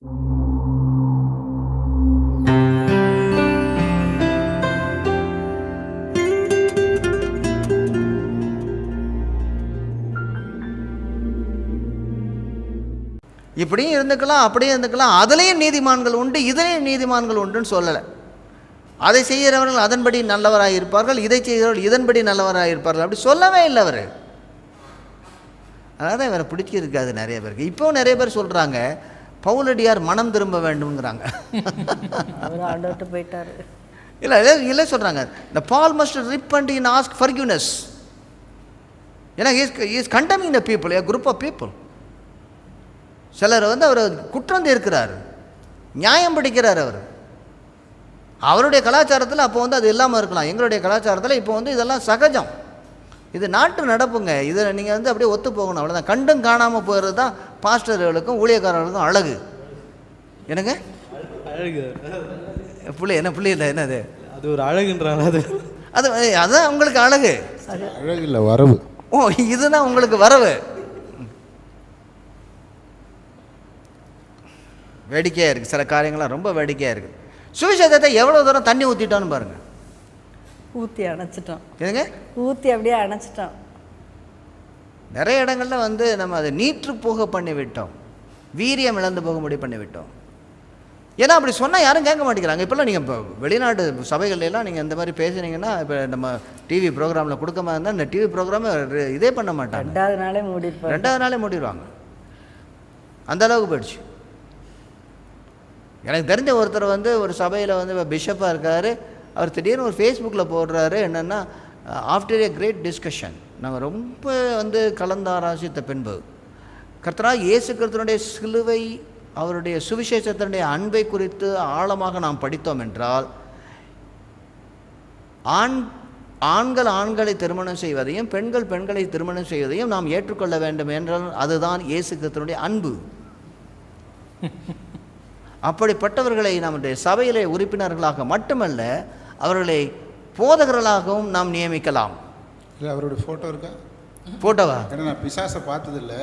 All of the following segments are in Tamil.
இப்படியும் இருந்துக்கலாம், அப்படியும் இருந்துக்கலாம். அதுலேயும் நீதிமான்கள் உண்டு, இதுலேயும் நீதிமான்கள் உண்டுன்னு சொல்லலை. அதை செய்கிறவர்கள் அதன்படி நல்லவராக இருப்பார்கள், இதை செய்கிறவர்கள் இதன்படி நல்லவராக இருப்பார்கள், அப்படி சொல்லவே இல்லை அவர். அதான் இவரை பிடிச்சிருக்காது நிறைய பேருக்கு. இப்போவும் நிறைய பேர் சொல்கிறாங்க பவுலடியார் மனம் திரும்ப வேண்டும்ங்கிறாங்க. போயிட்டாரு. இல்லை இல்லை சொல்கிறாங்க, இந்த Paul must repent in ask forgiveness. ஏன்னா is condemning the people, a group of people. சிலர் வந்து அவர் குற்றம் தீர்க்கிறார், நியாயம் பிடிக்கிறார். அவருடைய கலாச்சாரத்தில் அப்போ வந்து அது இல்லாமல் இருக்கலாம். எங்களுடைய கலாச்சாரத்தில் இப்போ வந்து இதெல்லாம் சகஜம், இது நாட்டு நடப்புங்க. இதை நீங்கள் வந்து அப்படியே ஒத்து போகணும், அவ்வளோதான். கண்டும் காணாமல் போகிறது தான் பாஸ்டர்களுக்கும் ஊழியக்காரர்களுக்கும் அழகு. என்னங்க அழகு? புள்ளி என்ன புள்ளி இல்லை, என்னது அது ஒரு அழகுன்றாங்க. அது அதுதான் உங்களுக்கு அழகு. அழகு இல்லை, வரவு. ஓ, இதுதான் உங்களுக்கு வரவு. வேடிக்கையாக இருக்குது, சில காரியங்கள்லாம் ரொம்ப வேடிக்கையாக இருக்குது. சுவிசேஷத்தை எவ்வளோ தூரம் தண்ணி ஊற்றிட்டோன்னு பாருங்கள். ஊற்றி அணைச்சிட்டோம். எதுங்க? ஊற்றி அப்படியே அணைச்சிட்டோம். நிறைய இடங்களில் வந்து நம்ம அதை நீற்று போக பண்ணி விட்டோம், வீரியம் இழந்து போகும்படி பண்ணி விட்டோம். ஏன்னா அப்படி சொன்னால் யாரும் கேட்க மாட்டேங்கிறாங்க. இப்போல்லாம் நீங்கள் இப்போ வெளிநாடு சபைகள்லாம் நீங்கள் இந்த மாதிரி பேசுனீங்கன்னா, இப்போ நம்ம டிவி ப்ரோக்ராமில் கொடுக்காம இருந்தால் இந்த டிவி ப்ரோக்ராமை இதே பண்ண மாட்டாங்க. ரெண்டாவது நாளே மூடிடுவாங்க. அந்த அளவுக்கு போயிடுச்சு. எனக்கு தெரிஞ்ச ஒருத்தர் வந்து ஒரு சபையில் வந்து பிஷப்பாக இருக்கார். அவர் திடீர்னு ஒரு ஃபேஸ்புக்கில் போடுறாரு, என்னென்னா ஆஃப்டர் ஏ கிரேட் டிஸ்கஷன், நாங்கள் ரொம்ப வந்து கலந்தாராசித்த பின்பு கர்த்தராகிய இயேசு கிறிஸ்துவினுடைய சிலுவை, அவருடைய சுவிசேஷத்தினுடைய அன்பை குறித்து ஆழமாக நாம் படித்தோம் என்றால், ஆண்கள் ஆண்களை திருமணம் செய்வதையும் பெண்கள் பெண்களை திருமணம் செய்வதையும் நாம் ஏற்றுக்கொள்ள வேண்டும் என்றால் அதுதான் இயேசு கிறிஸ்துவினுடைய அன்பு. அப்படிப்பட்டவர்களை நம்முடைய சபையிலே உறுப்பினர்களாக மட்டுமல்ல, அவர்களை போதகர்களாகவும் நாம் நியமிக்கலாம். இல்லை, அவருடைய ஃபோட்டோ இருக்கா? ஃபோட்டோவா? ஏன்னா நான் பிசாசை பார்த்ததில்லை,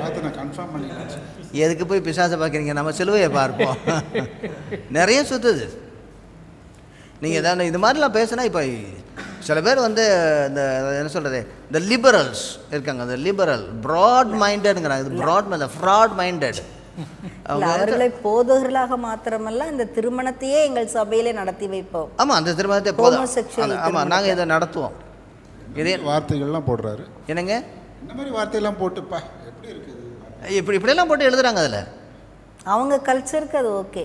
பார்த்து நான் கன்ஃபார்ம் பண்ணிக்கிறேன். எதுக்கு போய் பிசாசை பார்க்குறீங்க? நம்ம சிலுவையை பார்ப்போம். நிறைய சுற்றுது. நீங்கள் தானே இது மாதிரிலாம் பேசுனா, இப்போ சில பேர் வந்து இந்த என்ன சொல்கிறது, இந்த லிபரல்ஸ் இருக்காங்க, இந்த லிபரல் ப்ராட் மைண்டட்ங்கிறாங்க. இது ஃப்ராட் மைண்டட். அவர்களை போதகர்களாக மாத்திரமல்ல, இந்த திருமணத்தையே எங்கள் சபையிலே நடத்தி வைப்போம். ஆமாம், அந்த திருமணத்தை ஆமாம், நாங்கள் இதை நடத்துவோம். இதே வார்த்தைகள்லாம் போடுறாரு. என்னங்க இந்த மாதிரி வார்த்தையெல்லாம் போட்டுப்பா எப்படி இருக்குது, இப்படியெல்லாம் போட்டு எழுதுறாங்க. அதில் அவங்க கல்ச்சருக்கு அது ஓகே,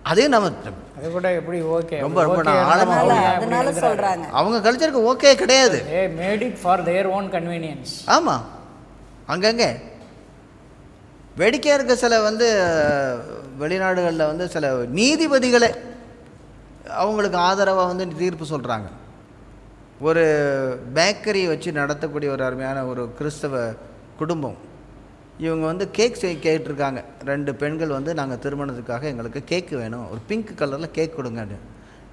அதையும் நம்ம அது கூட எப்படி ஓகே, ரொம்ப ரொம்ப ஆழமாக அதனால சொல்கிறாங்க. அவங்க கல்ச்சருக்கு ஓகே கிடையாது. Made it for their own convenience. ஆமாம், அங்கங்கே வேடிக்கையாக இருக்க சில வந்து வெளிநாடுகளில் வந்து சில நீதிபதிகளே அவங்களுக்கு ஆதரவாக வந்து தீர்ப்பு சொல்கிறாங்க. ஒரு பேக்கரி வச்சு நடத்தக்கூடிய ஒரு அருமையான ஒரு கிறிஸ்தவ குடும்பம், இவங்க வந்து கேக் கேட்டிருக்காங்க. 2 பெண்கள் வந்து நாங்கள் திருமணத்துக்காக எங்களுக்கு கேக்கு வேணும், ஒரு பிங்க் கலரில் கேக் கொடுங்க.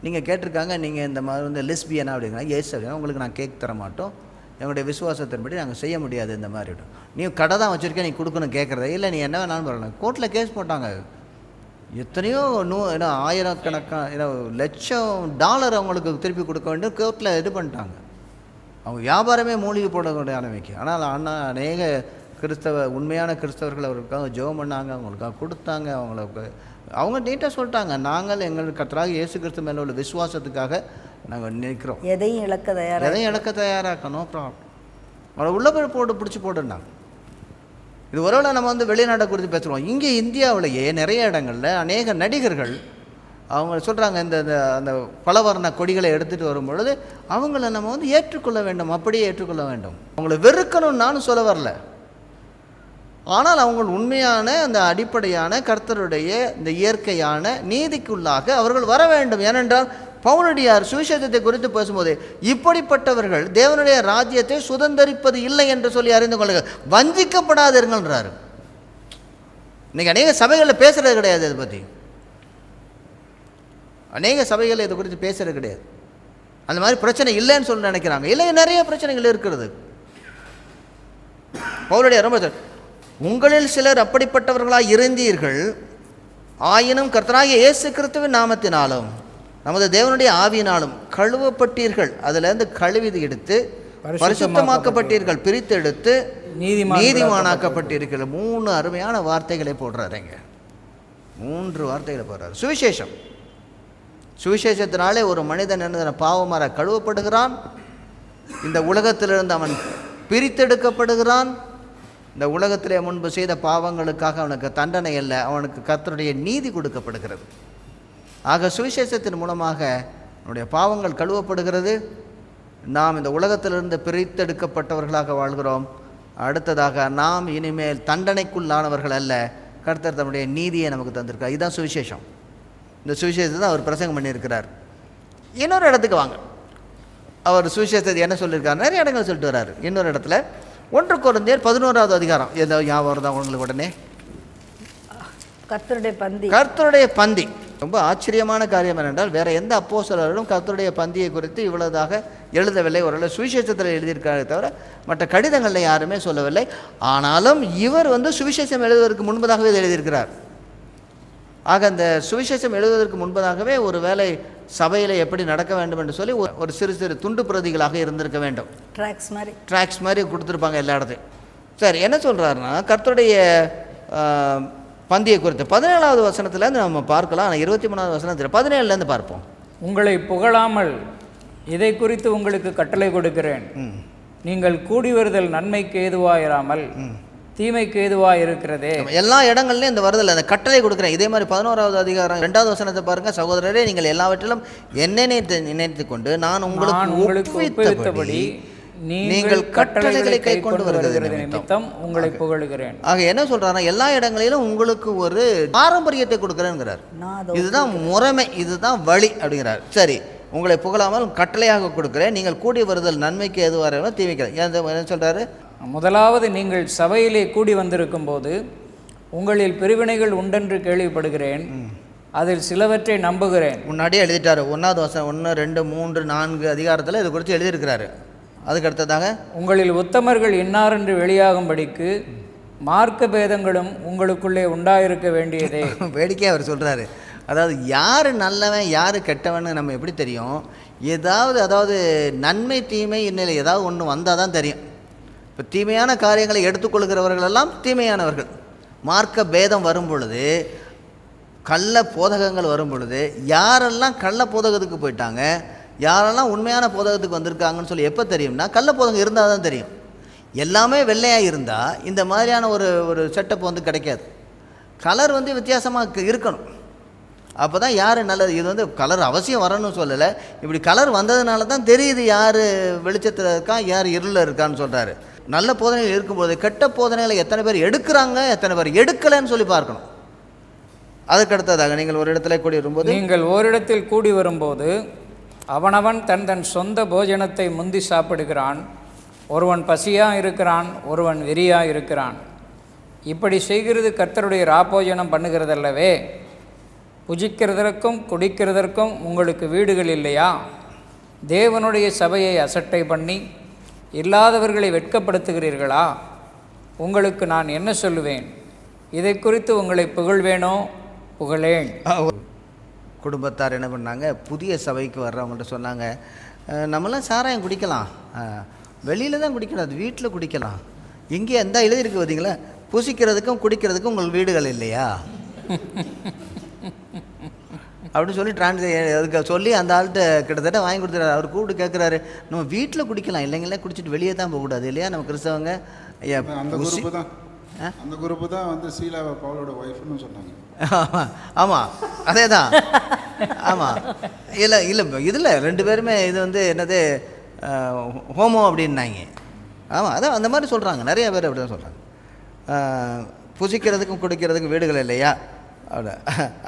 நீங்கள் கேட்டிருக்காங்க, நீங்கள் இந்த மாதிரி வந்து லெஸ்பியனா அப்படின்னா, எஸ் அப்படின்னா உங்களுக்கு நான் கேக் தர மாட்டோம், எங்களுடைய விசுவாசத்தின்படி நாங்கள் செய்ய முடியாது. இந்த மாதிரி நீ கடை தான் வச்சுருக்கேன், நீ கொடுக்கணும் கேட்குறத இல்லை, நீ என்ன வேணாலும் சொல்லலாம். கோர்ட்டில் கேஸ் போட்டாங்க. எத்தனையோ ஆயிரக்கணக்கான $1,00,000 அவங்களுக்கு திருப்பி கொடுக்க வேண்டும் கோர்ட்டில் இது பண்ணிட்டாங்க. அவங்க வியாபாரமே மூலிகை போடக்கூடிய ஆரம்பிக்கு. ஆனால் அநேக உண்மையான கிறிஸ்தவர்கள் அவர்களுக்காக ஜெபம் பண்ணாங்க, அவங்களுக்காக கொடுத்தாங்க. அவங்க நீட்டாக சொல்லிட்டாங்க, நாங்கள் எங்கள் கர்த்தராகிய இயேசு கிறிஸ்து மேலே உள்ள விசுவாசத்துக்காக நாங்கள் நிற்கிறோம், எதையும் இழக்க தயாராக நோ ப்ராப்ளம். அவளை உள்ள போய் பிடிச்சி போட்டுருந்தாங்க. இது ஒருவேளை நம்ம வந்து வெளிநாட்டை குறித்து பேசுகிறோம். இங்கே இந்தியாவிலேயே நிறைய இடங்களில் அநேக நடிகர்கள் அவங்க சொல்கிறாங்க, இந்த அந்த பலவர்ண கொடிகளை எடுத்துகிட்டு வரும்பொழுது அவங்கள நம்ம வந்து ஏற்றுக்கொள்ள வேண்டும், அப்படியே ஏற்றுக்கொள்ள வேண்டும். அவங்கள வெறுக்கணும்னு நானும் சொல்ல வரல. ஆனால் அவங்க உண்மையான அந்த அடிப்படையான கர்த்தருடைய இந்த இயற்கையான நீதிக்குள்ளாக அவர்கள் வர வேண்டும். ஏனென்றால் பவுலடியார் சுவிசேஷத்தை குறித்து பேசும்போது இப்படிப்பட்டவர்கள் தேவனுடைய ராஜ்யத்தை சுதந்தரிப்பது இல்லை என்று சொல்லி அறிந்து கொள்ளுங்கள், வஞ்சிக்கப்படாதீர்கள்ன்றாரு. இன்னைக்கு அநேக சபைகளில் பேசுறது கிடையாது. இதை பற்றி அநேக சபைகள் இதை குறித்து பேசுறது கிடையாது. அந்த மாதிரி பிரச்சனை இல்லைன்னு சொல்லி நினைக்கிறாங்க. இல்லை, நிறைய பிரச்சனைகள் இருக்கிறது. பவுலடியார் ரொம்ப, உங்களில் சிலர் அப்படிப்பட்டவர்களாக இருந்தீர்கள், ஆயினும் கர்த்தராகிய இயேசு கிறிஸ்துவின் நாமத்தினாலும் நமது தேவனுடைய ஆவியினாலும் கழுவப்பட்டீர்கள், அதிலிருந்து கழுவி எடுத்து பரிசுத்தமாக்கப்பட்டீர்கள், பிரித்து எடுத்து நீதிமானாக்கப்பட்டீர்கள். 3 அருமையான வார்த்தைகளை போடுறாருங்க. 3 வார்த்தைகளை போடுறாரு. சுவிசேஷம், சுவிசேஷத்தினாலே ஒரு மனிதன் என்ன பாவமாற கழுவப்படுகிறான், இந்த உலகத்திலிருந்து அவன் பிரித்தெடுக்கப்படுகிறான். இந்த உலகத்திலே முன்பு செய்த பாவங்களுக்காக அவனுக்கு தண்டனை அல்ல, அவனுக்கு கர்த்தருடைய நீதி கொடுக்கப்படுகிறது. ஆக சுவிசேஷத்தின் மூலமாக நம்முடைய பாவங்கள் கழுவப்படுகிறது. நாம் இந்த உலகத்திலிருந்து பிரித்தெடுக்கப்பட்டவர்களாக வாழ்கிறோம். அடுத்ததாக நாம் இனிமேல் தண்டனைக்குள்ளானவர்கள் அல்ல, கர்த்தர் தன்னுடைய நீதியை நமக்கு தந்திருக்கார். இதுதான் சுவிசேஷம். இந்த சுவிசேஷத்தை தான் அவர் பிரசங்கம் பண்ணியிருக்கிறார். இன்னொரு இடத்துக்கு வாங்க, அவர் சுவிசேஷத்தை என்ன சொல்லியிருக்காரு, நிறைய இடங்கள் சொல்லிட்டு வர்றாரு. இன்னொரு இடத்துல 1 கொரிந்தியர் 11வது அதிகாரம், ஏதோ ஞாபகம் தான் உங்களுக்கு உடனே, கர்த்தருடைய பந்தி. ரொம்ப ஆச்சரியமான காரியம் என்னென்றால், வேறு எந்த அப்போஸ்தலரும் கர்த்தருடைய பந்தியை குறித்து இவ்வளவுதாக எழுதவில்லை. ஒரு சுவிசேஷத்தில் எழுதியிருக்காரே தவிர மற்ற கடிதங்களில் யாருமே சொல்லவில்லை. ஆனாலும் இவர் சுவிசேஷம் எழுதுவதற்கு முன்பதாகவே இதை எழுதியிருக்கிறார். ஆக அந்த சுவிசேஷம் எழுதுவதற்கு முன்பதாகவே ஒரு வேளை சபையில் எப்படி நடக்க வேண்டும் என்று சொல்லி ஒரு சிறு சிறு துண்டு பிரதிகளாக இருந்திருக்க வேண்டும். ட்ராக்ஸ் மாதிரி கொடுத்துருப்பாங்க எல்லா இடத்தையும். சரி, என்ன சொல்கிறாருன்னா, கர்த்தருடைய பந்தியை குறித்து 17வது வசனத்துலேருந்து நம்ம பார்க்கலாம். ஆனால் 23வது வசனத்தில் 17லேருந்து பார்ப்போம். உங்களை புகழாமல் இதை குறித்து உங்களுக்கு கட்டளை கொடுக்கிறேன், நீங்கள் கூடி வருதல் நன்மைக்கு ஏதுவாயிராமல் தீமைக்கு ஏதுவாக இருக்கிறதே. எல்லா இடங்கள்லையும் இந்த வருதல் அந்த கட்டளை கொடுக்குறேன். இதே மாதிரி 11வது அதிகாரம் 2வது வசனத்தை பாருங்கள். சகோதரரே, நீங்கள் எல்லாவற்றிலும் என்னை நினைத்து கொண்டு நான் உங்களுக்கு ஒப்புவித்தபடி நீங்கள் கட்டளைகளை கை கொண்டு வருகிறது நிமித்தம் உங்களை புகழுகிறேன். ஆக என்ன சொல்றாருன்னா, எல்லா இடங்களிலும் உங்களுக்கு ஒரு பாரம்பரியத்தை கொடுக்குறேங்கிறார். இதுதான் முறைமை, இதுதான் வழி அப்படிங்கிறார். சரி, உங்களை புகழாமல் கட்டளையாக கொடுக்குறேன், நீங்கள் கூடி வருதல் நன்மைக்கு எதுவாக தீமைக்கு. என்ன சொல்றாரு? முதலாவது, நீங்கள் சபையிலே கூடி வந்திருக்கும் போது உங்களில் பிரிவினைகள் உண்டென்று கேள்விப்படுகிறேன், அதில் சிலவற்றை நம்புகிறேன். முன்னாடியே எழுதிட்டாரு. 1வது வசனம் 1, 2, 3, 4 அதிகாரத்தில் இது குறித்து எழுதியிருக்கிறாரு. அதுக்கு அடுத்ததாக, உங்களில் உத்தமர்கள் இன்னாரென்று வெளியாகும்படிக்கு மார்க்க பேதங்களும் உங்களுக்குள்ளே உண்டாயிருக்க வேண்டியதே. வேடிக்கையாக அவர் சொல்கிறாரு. அதாவது யார் நல்லவன் யார் கெட்டவன்னு நம்ம எப்படி தெரியும்? அதாவது நன்மை தீமை இன்னில் ஏதாவது ஒன்று வந்தால் தான் தெரியும். இப்போ தீமையான காரியங்களை எடுத்துக்கொள்கிறவர்களெல்லாம் தீமையானவர்கள். மார்க்க பேதம் வரும் பொழுது, கள்ள போதகங்கள் வரும் பொழுது, யாரெல்லாம் கள்ள போதகத்துக்கு போயிட்டாங்க, யாரெல்லாம் உண்மையான போதகத்துக்கு வந்திருக்காங்கன்னு சொல்லி எப்போ தெரியும்னா, கள்ள போதகம் இருந்தால் தான் தெரியும். எல்லாமே வெள்ளையாக இருந்தால் இந்த மாதிரியான ஒரு செட்டப் கிடைக்காது. கலர் வித்தியாசமாக இருக்கணும். அப்போ தான் யார் நல்லது. இது கலர் அவசியம் வரணும்னு சொல்லலை, இப்படி கலர் வந்ததுனால தான் தெரியுது யார் வெளிச்சத்தில் இருக்கான் யார் இருளில் இருக்கான்னு சொல்கிறாரு. நல்ல போதனைகள் இருக்கும்போது கெட்ட போதனைகளை எத்தனை பேர் எடுக்கிறாங்க, எத்தனை பேர் எடுக்கலைன்னு சொல்லி பார்க்கணும். அதுக்கடுத்ததாக, நீங்கள் ஒரு இடத்துல கூடி வரும்போது, நீங்கள் ஓரிடத்தில் கூடி வரும்போது அவனவன் தன் தன் சொந்த போஜனத்தை முந்தி சாப்பிடுகிறான், ஒருவன் பசியாக இருக்கிறான், ஒருவன் வெறியாக இருக்கிறான். இப்படி செய்கிறது கர்த்தருடைய ராப்போஜனம் பண்ணுகிறதல்லவே. புஜிக்கிறதற்கும் குடிக்கிறதற்கும் உங்களுக்கு வீடுகள் இல்லையா? தேவனுடைய சபையை அசட்டை பண்ணி இல்லாதவர்களை வெட்கப்படுத்துகிறீர்களா? உங்களுக்கு நான் என்ன சொல்லுவேன்? இதை குறித்து உங்களை புகழ்வேனோ? புகழேன். குடும்பத்தார் என்ன பண்ணாங்க, புதிய சபைக்கு வர்றவங்கள்ட்ட சொன்னாங்க, நம்மளாம் சாராயம் குடிக்கலாம், வெளியில் தான் குடிக்கணும், அது வீட்டில் குடிக்கலாம். எங்கேயே எந்த எழுதியிருக்கு பார்த்தீங்களா, புசிக்கிறதுக்கும் குடிக்கிறதுக்கும் உங்கள் வீடுகள் இல்லையா அப்படின்னு சொல்லி அதுக்கு சொல்லி அந்த ஆள்கிட்ட கிட்டத்தட்ட வாங்கி கொடுத்துறாரு. அவர் கூப்பிட்டு கேட்குறாரு, நம்ம வீட்டில் குடிக்கலாம் இல்லைங்களா, குடிச்சிட்டு வெளியே தான் போகக்கூடாது இல்லையா நம்ம கிறிஸ்தவங்க. அந்த குரூப்பு தான் சீலாவை பவுலோட ஒய்ஃப்னு சொன்னாங்க. ஆமாம், அதே தான். ஆமாம், இல்லை இதில் 2 பேருமே இது என்னது ஹோமோ அப்படின்னாங்க. ஆமாம், அதான் அந்த மாதிரி சொல்கிறாங்க, நிறைய பேர் அப்படி தான் சொல்கிறாங்க. புசிக்கிறதுக்கும் குடிக்கிறதுக்கும் வீடுகள் இல்லையா? அவ்வளோ,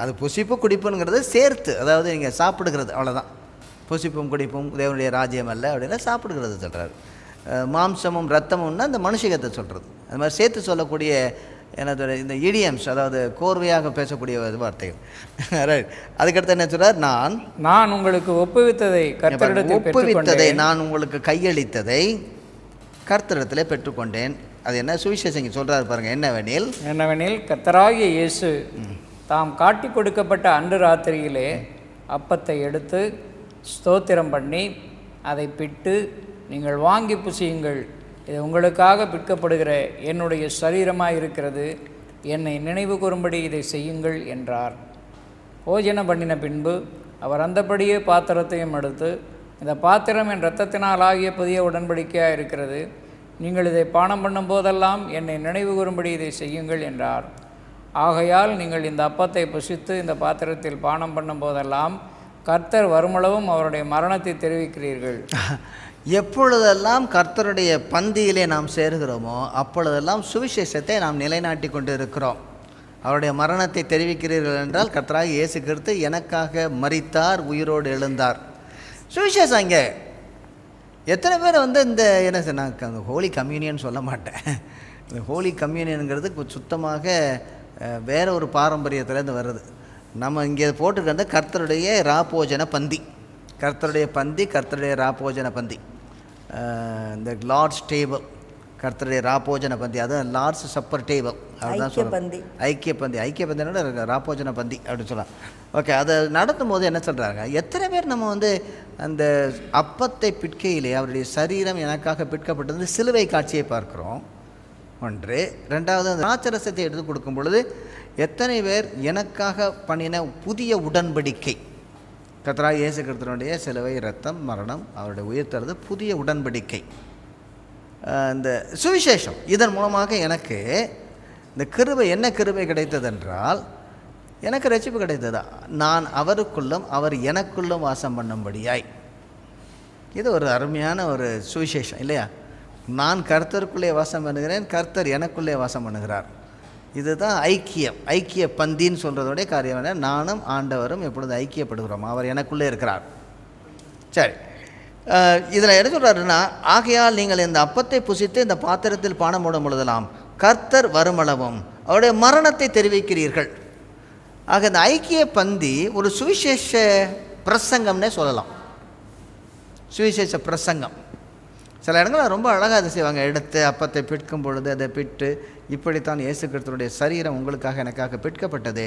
அது புசிப்பு குடிப்புங்கிறது சேர்த்து, அதாவது நீங்கள் சாப்பிடுகிறது, அவ்வளோதான். புசிப்பும் குடிப்பும் தேவனுடைய ராஜ்யம் அல்ல அப்படின்னா சாப்பிடுகிறது சொல்கிறாரு. மாம்சமும் ரத்தமும்னா இந்த மனுஷகத்தை சொல்கிறது. அது மாதிரி சேர்த்து சொல்லக்கூடிய எனது இந்த இடியம்ஸ், அதாவது கோர்வையாக பேசக்கூடிய வார்த்தைகள். அதுக்கடுத்து என்ன சொல்கிறார், நான் உங்களுக்கு ஒப்புவித்ததை நான் உங்களுக்கு கையளித்ததை கர்த்தரிடத்தில் பெற்றுக்கொண்டேன். அது என்ன சுவிசேஷம் சொல்கிறாரு பாருங்கள். என்னவெனில் கர்த்தராகிய இயேசு தாம் காட்டி கொடுக்கப்பட்ட அன்று ராத்திரியிலே அப்பத்தை எடுத்து ஸ்தோத்திரம் பண்ணி அதை பிட்டு, நீங்கள் வாங்கி புசியுங்கள், இது உங்களுக்காக பிற்கப்படுகிற என்னுடைய சரீரமாக இருக்கிறது, என்னை நினைவு கூறும்படி இதை செய்யுங்கள் என்றார். போஜனம் பண்ணின பின்பு அவர் அந்தபடியே பாத்திரத்தையும் எடுத்து, இந்த பாத்திரம் என் இரத்தத்தினால் ஆகிய புதிய உடன்படிக்கையாக இருக்கிறது, நீங்கள் இதை பானம் பண்ணும் போதெல்லாம் என்னை நினைவு கூறும்படி இதை செய்யுங்கள் என்றார். ஆகையால் நீங்கள் இந்த அப்பத்தை புசித்து இந்த பாத்திரத்தில் பானம் பண்ணும் போதெல்லாம் கர்த்தர் வருமளவும் அவருடைய மரணத்தை தெரிவிக்கிறீர்கள். எப்பொழுதெல்லாம் கர்த்தருடைய பந்தியிலே நாம் சேருகிறோமோ அப்பொழுதெல்லாம் சுவிசேஷத்தை நாம் நிலைநாட்டி கொண்டு இருக்கிறோம். அவருடைய மரணத்தை தெரிவிக்கிறீர்கள் என்றால் கர்த்தராகிய இயேசு கிறிஸ்து எனக்காக மரித்தார், உயிரோடு எழுந்தார். சுவிசேஷம் இங்கே எத்தனை பேர் இந்த என்ன சார், நான் அந்த ஹோலி கம்யூனியன் சொல்ல மாட்டேன். இந்த ஹோலி கம்யூனியனுங்கிறது சுத்தமாக வேற ஒரு பாரம்பரியத்துலேருந்து வருது. நம்ம இங்கே போட்டுருக்க கர்த்தருடைய ராபோஜன பந்தி, கர்த்தருடைய பந்தி, கர்த்தருடைய ராபோஜன பந்தி, இந்த லார்ட்ஸ் டேபிள், கர்த்தருடைய ராபோஜன பந்தி, அதுவும் லார்ட்ஸ் சப்பர் டேபிள் அப்படிதான் சொல்லுவாங்க. ஐக்கிய பந்தி, ஐக்கிய பந்தியோட ராபோஜன பந்தி அப்படின்னு சொல்லலாம். ஓகே, அதை நடத்தும் போது என்ன சொல்கிறாங்க, எத்தனை பேர் நம்ம அந்த அப்பத்தை பிட்கையிலே அவருடைய சரீரம் எனக்காக பிட்கப்பட்டது சிலுவை காட்சியை பார்க்குறோம். ஒன்று. ரெண்டாவது, அந்த திராட்சரசத்தை எடுத்து கொடுக்கும் பொழுது எத்தனை பேர் எனக்காக பண்ணின புதிய உடன்படிக்கை, கர்த்தராகிய இயேசு கிறிஸ்துவினுடைய சிலுவை, இரத்தம், மரணம், அவருடைய உயிர்த்தெழுதல், புதிய உடன்படிக்கை, இந்த சுவிசேஷம், இதன் மூலமாக எனக்கு இந்த கிருபை, என்ன கிருபை கிடைத்ததென்றால் எனக்கு ரட்சிப்பு கிடைத்ததா, நான் அவருக்குள்ளும் அவர் எனக்குள்ளும் வாசம் பண்ணும்படியாய். இது ஒரு அருமையான ஒரு சுவிசேஷம் இல்லையா? நான் கர்த்தருக்குள்ளே வாசம் பண்ணுகிறேன், கர்த்தர் எனக்குள்ளே வாசம் பண்ணுகிறார். இதுதான் ஐக்கியம், ஐக்கிய பந்தின்னு சொல்கிறதோடைய காரியம் என்ன, நானும் ஆண்டவரும் எப்பொழுது ஐக்கியப்படுகிறோம், அவர் எனக்குள்ளே இருக்கிறார். சரி, இதில் என்ன சொல்கிறாருன்னா, ஆகையால் நீங்கள் இந்த அப்பத்தை புசித்து இந்த பாத்திரத்தில் பானம் போடும் பொழுதெல்லாம் கர்த்தர் வருமளவும் அவருடைய மரணத்தை தெரிவிக்கிறீர்கள். ஆக இந்த ஐக்கிய பந்தி ஒரு சுவிசேஷ பிரசங்கம்னே சொல்லலாம். சுவிசேஷ பிரசங்கம் சில இடங்களில் ரொம்ப அழகாக அதை செய்வாங்க. எடுத்து அப்பத்தை பிட்கும் பொழுது அதை பிட்டு, இப்படித்தான் இயேசு கிறிஸ்துவுடைய சரீரம் உங்களுக்காக எனக்காக பிட்கப்பட்டது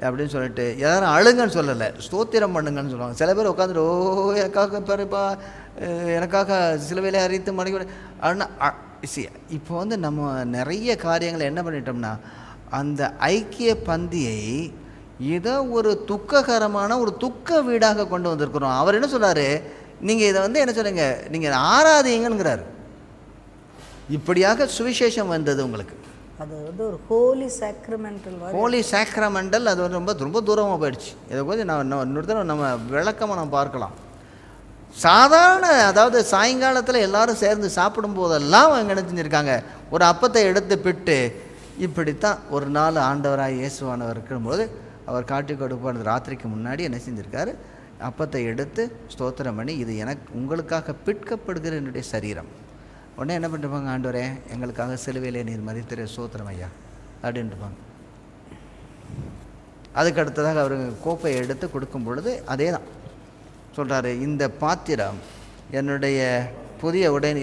அப்படின்னு சொல்லிட்டு யாரும் அழுங்கன்னு சொல்லலை, ஸ்தோத்திரம் பண்ணுங்கன்னு சொல்லுவாங்க. சில பேர் உட்காந்துட்டு ஓ எனக்காக பெருப்பா, எனக்காக சிலுவையிலே அரித்து மடிக்க ஆனால் இப்போ நம்ம நிறைய காரியங்களை என்ன பண்ணிட்டோம்னா, அந்த ஐக்கிய பந்தியை இதை ஒரு துக்ககரமான ஒரு துக்க வீடாக கொண்டு வந்திருக்கிறோம். அவர் என்ன சொல்கிறாரு, நீங்கள் இதை என்ன சொல்லுங்க, நீங்கள் ஆராதிங்கங்கிறாரு. இப்படியாக சுவிசேஷம் வந்தது உங்களுக்கு. அது ஒரு ஹோலி சாக்ரமெண்டல், ஹோலி சாக்ரமெண்டல். அது ரொம்ப ரொம்ப தூரமாக போயிடுச்சு. இதை கொஞ்சம் இன்னொருத்தர நம்ம விளக்கமாக நம்ம பார்க்கலாம். சாதாரண, அதாவது சாயங்காலத்தில் எல்லாரும் சேர்ந்து சாப்பிடும் போதெல்லாம் அவங்க என்ன செஞ்சுருக்காங்க, ஒரு அப்பத்தை எடுத்து பிட்டு, இப்படித்தான் ஒரு நாள் ஆண்டவராக இயேசுவானவர் இருக்கும்போது அவர் காட்டி கொடுப்பார். ராத்திரிக்கு முன்னாடி என்ன செஞ்சுருக்காரு, அப்பத்தை எடுத்து ஸ்தோத்திரம் பண்ணி, இது எனக்கு உங்களுக்காக பிட்கப்படுகிற என்னுடைய சரீரம். உடனே என்ன பண்ணிருப்பாங்க, ஆண்டவரே எங்களுக்காக சிலுவையிலே நீர் மரித்திர ஸ்தோத்திரம் ஐயா அப்படின்ட்டுப்பாங்க. அதுக்கு அடுத்ததாக அவர் கோப்பையை எடுத்து கொடுக்கும் பொழுது அதே தான் சொல்கிறாரு, இந்த பாத்திரம் என்னுடைய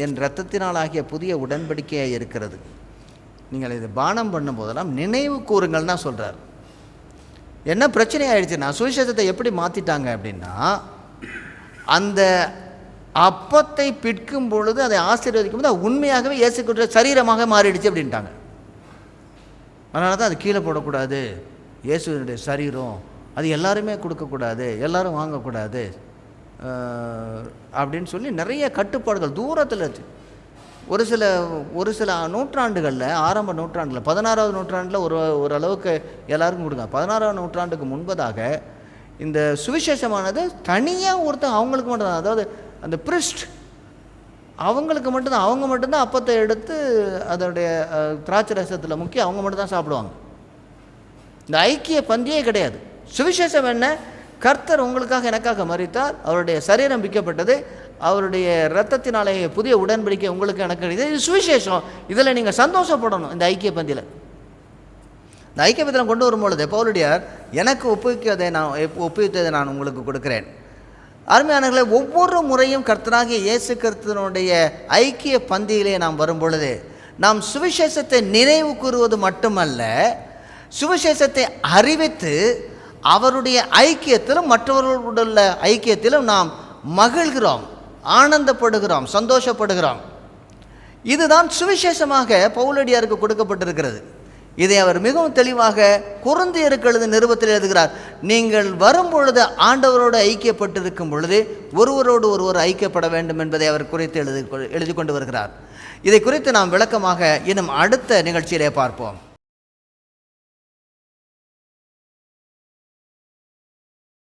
என் இரத்தத்தினால் ஆகிய புதிய உடன்படிக்கையாக இருக்கிறது, நீங்கள் இதை பானம் பண்ணும் போதெல்லாம் நினைவு கூறுங்கள் தான் சொல்கிறார். என்ன பிரச்சனை ஆயிடுச்சுன்னா, சுவிசேஷத்தை எப்படி மாற்றிட்டாங்க அப்படின்னா, அந்த அப்பத்தை பிட்கும் பொழுது அதை ஆசீர்வதிக்கும் போது உண்மையாகவே இயேசு கிறிஸ்து சரீரமாக மாறிடுச்சு அப்படின்ட்டாங்க. அதனால தான் அது கீழே போடக்கூடாது, இயேசுவினுடைய சரீரம், அது எல்லாருமே கொடுக்கக்கூடாது, எல்லாரும் வாங்கக்கூடாது அப்படின்னு சொல்லி நிறைய கட்டுப்பாடுகள் தூரத்தில் இருக்குது. ஒரு சில நூற்றாண்டுகளில், ஆரம்ப நூற்றாண்டில், 16வது நூற்றாண்டில் ஓரளவுக்கு எல்லாருக்கும் கொடுங்க. 16ஆம் நூற்றாண்டுக்கு முன்பதாக இந்த சுவிசேஷமானது தனியாக ஒருத்தன் அவங்களுக்கு மட்டும்தான், அதாவது அந்த பிரிஸ்ட் அவங்களுக்கு மட்டும்தான், அவங்க மட்டும்தான் அப்பத்தை எடுத்து அதோடைய திராட்சை ரசத்தில் முக்கி அவங்க மட்டும்தான் சாப்பிடுவாங்க. இந்த ஐக்கிய பந்தியே கிடையாது. சுவிசேஷம் என்ன, கர்த்தர் உங்களுக்காக எனக்காக மரித்தார், அவருடைய சரீரம் விற்கப்பட்டது, அவருடைய இரத்தத்தினாலே புதிய உடன்படிக்கை உங்களுக்கு எனக்கு கிடையாது. இது சுவிசேஷம். இதில் நீங்கள் சந்தோஷப்படணும். இந்த ஐக்கிய பந்தியில், இந்த ஐக்கிய பந்தியில் கொண்டு வரும்பொழுது பவுலடியார் எனக்கு ஒப்புவித்ததை நான் உங்களுக்கு கொடுக்கிறேன். அருமையானவர்களே, ஒவ்வொரு முறையும் கர்த்தராகிய இயேசு கிறிஸ்துவினுடைய ஐக்கிய பந்தியிலே நாம் வரும் பொழுது நாம் சுவிசேஷத்தை நினைவு கூறுவது மட்டுமல்ல, சுவிசேஷத்தை அறிவித்து அவருடைய ஐக்கியத்திலும் மற்றவர்களுடைய ஐக்கியத்திலும் நாம் மகிழ்கிறோம், ஆனந்தப்படுகிறோம், சந்தோஷப்படுகிறோம். இதுதான் சுவிசேஷமாக பவுலடியாருக்கு கொடுக்கப்பட்டிருக்கிறது. இதை அவர் மிகவும் தெளிவாக கொரிந்தியருக்கு எழுதிய நிருபத்தில் எழுதுகிறார். நீங்கள் வரும்பொழுது ஆண்டவரோடு ஐக்கியப்பட்டிருக்கும் பொழுது ஒருவரோடு ஒருவர் ஐக்கியப்பட வேண்டும் என்பதை அவர் குறித்து எழுதி கொண்டு வருகிறார். இதை குறித்து நாம் விளக்கமாக இன்னும் அடுத்த நிகழ்ச்சியிலே பார்ப்போம்.